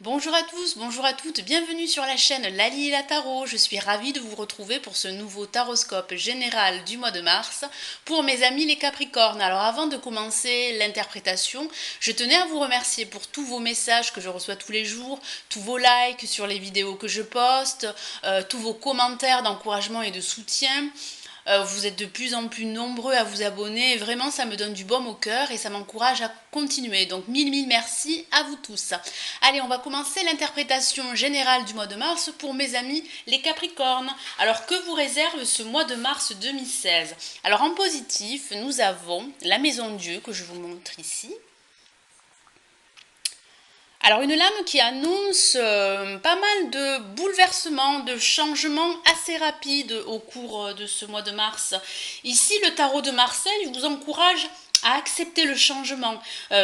Bonjour à tous, bonjour à toutes, bienvenue sur la chaîne Lali et la Tarot. Je suis ravie de vous retrouver pour ce nouveau taroscope général du mois de mars pour mes amis les Capricornes. Alors avant de commencer l'interprétation, je tenais à vous remercier pour tous vos messages que je reçois tous les jours, tous vos likes sur les vidéos que je poste, tous vos commentaires d'encouragement et de soutien. Vous êtes de plus en plus nombreux à vous abonner et vraiment ça me donne du baume au cœur et ça m'encourage à continuer. Donc mille merci à vous tous. Allez, on va commencer l'interprétation générale du mois de mars pour mes amis les Capricornes. Alors que vous réserve ce mois de mars 2016? Alors en positif, nous avons la Maison de Dieu que je vous montre ici. Alors une lame qui annonce pas mal de bouleversements, de changements assez rapides au cours de ce mois de mars. Ici, le tarot de Marseille vous encourage à accepter le changement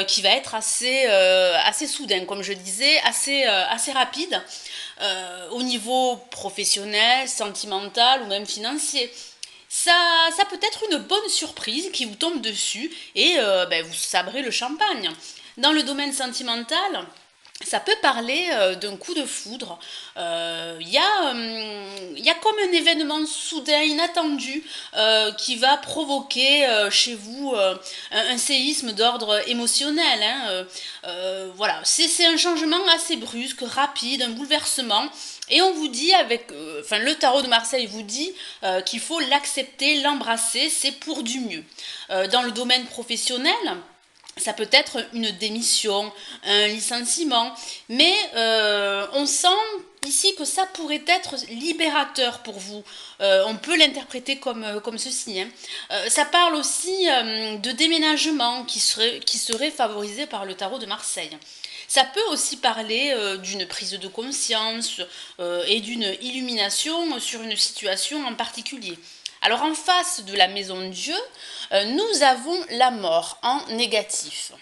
qui va être assez soudain, comme je disais, assez rapide au niveau professionnel, sentimental ou même financier. Ça peut être une bonne surprise qui vous tombe dessus et vous sabrez le champagne. Dans le domaine sentimental, ça peut parler d'un coup de foudre. Y a comme un événement soudain, inattendu, qui va provoquer chez vous un séisme d'ordre émotionnel. Hein. Voilà, c'est un changement assez brusque, rapide, un bouleversement. Et on vous dit le tarot de Marseille vous dit qu'il faut l'accepter, l'embrasser, c'est pour du mieux. Dans le domaine professionnel, ça peut être une démission, un licenciement, mais on sent ici que ça pourrait être libérateur pour vous. On peut l'interpréter comme ceci. Hein. Ça parle aussi de déménagement qui serait favorisé par le tarot de Marseille. Ça peut aussi parler d'une prise de conscience et d'une illumination sur une situation en particulier. Alors en face de la maison de Dieu, nous avons la mort en négatif,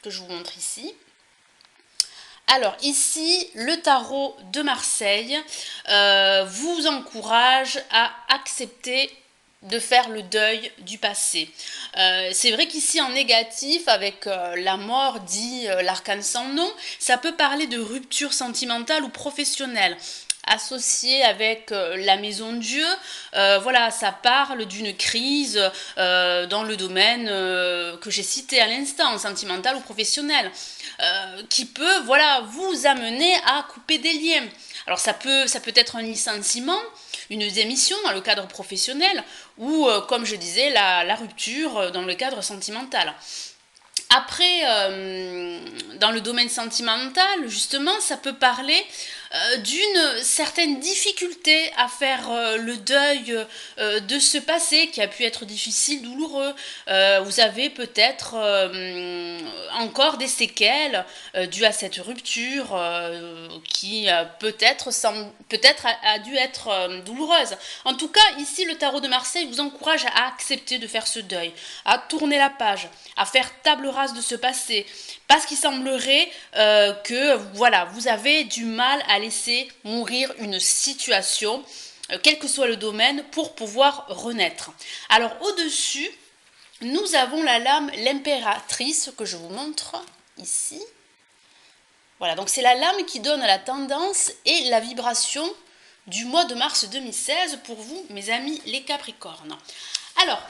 que je vous montre ici. Alors ici, le tarot de Marseille vous encourage à accepter de faire le deuil du passé. C'est vrai qu'ici en négatif, avec la mort dit l'arcane sans nom, ça peut parler de rupture sentimentale ou professionnelle associé avec la maison de Dieu, voilà, ça parle d'une crise dans le domaine que j'ai cité à l'instant, sentimental ou professionnel, qui peut, voilà, vous amener à couper des liens. Alors ça peut être un licenciement, une démission dans le cadre professionnel, ou comme je disais, la rupture dans le cadre sentimental. Après, dans le domaine sentimental, justement, ça peut parler d'une certaine difficulté à faire le deuil de ce passé qui a pu être difficile, douloureux. Vous avez peut-être encore des séquelles dues à cette rupture qui peut-être a dû être douloureuse. En tout cas, ici, le tarot de Marseille vous encourage à accepter de faire ce deuil, à tourner la page, à faire table rase de ce passé, parce qu'il semblerait que voilà, vous avez du mal à laisser mourir une situation, quel que soit le domaine, pour pouvoir renaître. Alors au-dessus, nous avons la lame l'impératrice que je vous montre ici. Voilà, donc c'est la lame qui donne la tendance et la vibration du mois de mars 2016 pour vous, mes amis les Capricornes. Alors,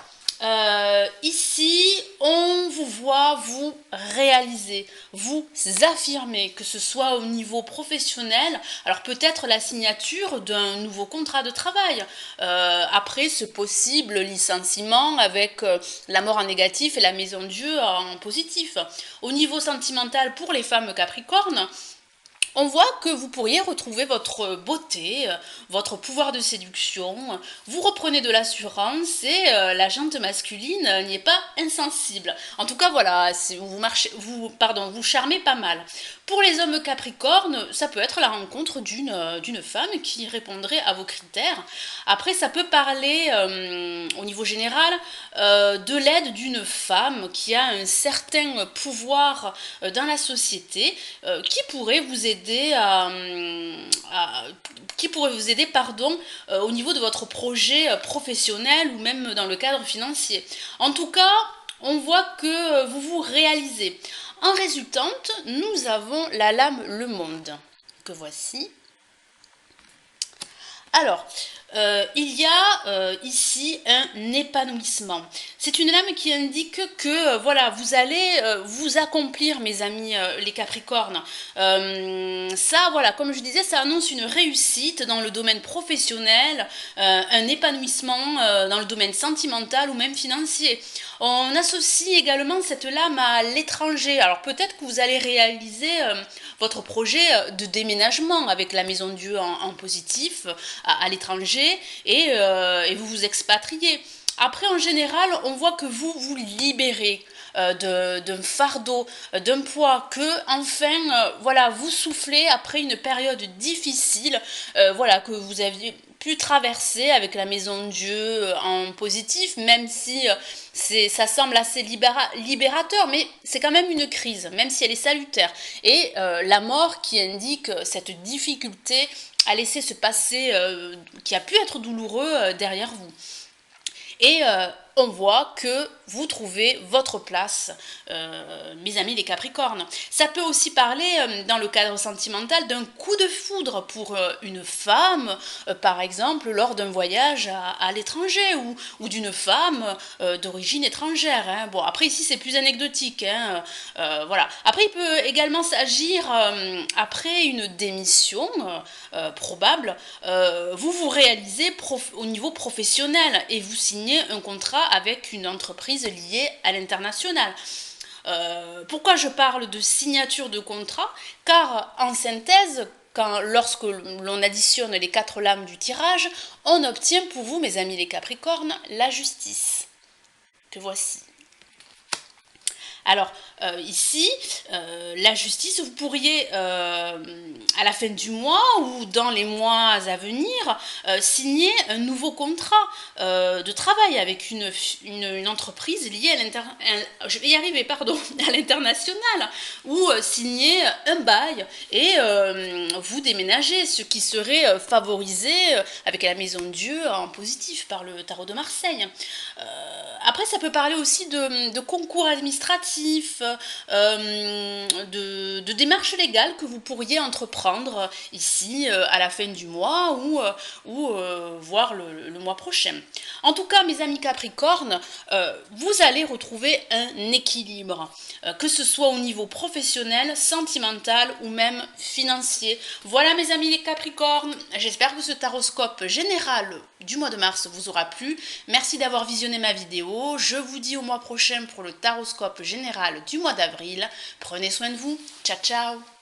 ici, on vous voit vous réaliser, vous affirmer, que ce soit au niveau professionnel, alors peut-être la signature d'un nouveau contrat de travail, après ce possible licenciement avec la mort en négatif et la maison de Dieu en positif. Au niveau sentimental pour les femmes capricornes, on voit que vous pourriez retrouver votre beauté, votre pouvoir de séduction, vous reprenez de l'assurance et la jante masculine n'y est pas insensible. En tout cas, voilà, vous charmez pas mal. Pour les hommes capricornes, ça peut être la rencontre d'une femme qui répondrait à vos critères. Après, ça peut parler, au niveau général, de l'aide d'une femme qui a un certain pouvoir dans la société, qui pourrait vous aider au niveau de votre projet professionnel ou même dans le cadre financier. En tout cas, on voit que vous vous réalisez. En résultante, nous avons la lame Le Monde, que voici. Alors, il y a ici un épanouissement. C'est une lame qui indique que voilà, vous allez vous accomplir, mes amis les Capricornes. Ça, voilà, comme je disais, ça annonce une réussite dans le domaine professionnel, un épanouissement dans le domaine sentimental ou même financier. On associe également cette lame à l'étranger. Alors peut-être que vous allez réaliser votre projet de déménagement avec la Maison Dieu en positif à l'étranger et vous vous expatriez. Après, en général, on voit que vous vous libérez d'un fardeau, d'un poids, que enfin, voilà, vous soufflez après une période difficile, voilà, que vous aviez pu traverser avec la Maison de Dieu en positif, même si ça semble assez libérateur, mais c'est quand même une crise, même si elle est salutaire. Et la mort qui indique cette difficulté à laisser se passer, qui a pu être douloureux derrière vous. Et on voit que vous trouvez votre place, mes amis les Capricornes. Ça peut aussi parler, dans le cadre sentimental, d'un coup de foudre pour une femme, par exemple, lors d'un voyage à l'étranger, ou d'une femme d'origine étrangère. Hein. Bon, après ici c'est plus anecdotique. Hein. Voilà. Après il peut également s'agir, après une démission probable, vous vous réalisez au niveau professionnel et vous signez un contrat avec une entreprise liée à l'international. Pourquoi je parle de signature de contrat? Car en synthèse, lorsque l'on additionne les 4 lames du tirage, on obtient pour vous, mes amis les Capricornes, la justice, que voici. Alors, ici, la justice, vous pourriez, à la fin du mois ou dans les mois à venir, signer un nouveau contrat de travail avec une entreprise liée je vais y arriver, pardon, à l'international, ou signer un bail et vous déménager, ce qui serait favorisé avec la Maison de Dieu en positif par le tarot de Marseille. Après, ça peut parler aussi de concours administratifs, de démarches légales que vous pourriez entreprendre ici à la fin du mois ou voire le mois prochain. En tout cas, mes amis Capricornes, vous allez retrouver un équilibre, que ce soit au niveau professionnel, sentimental ou même financier. Voilà mes amis les Capricornes, j'espère que ce taroscope général du mois de mars vous aura plu. Merci d'avoir visionné ma vidéo. Je vous dis au mois prochain pour le taroscope général du mois d'avril. Prenez soin de vous. Ciao, ciao.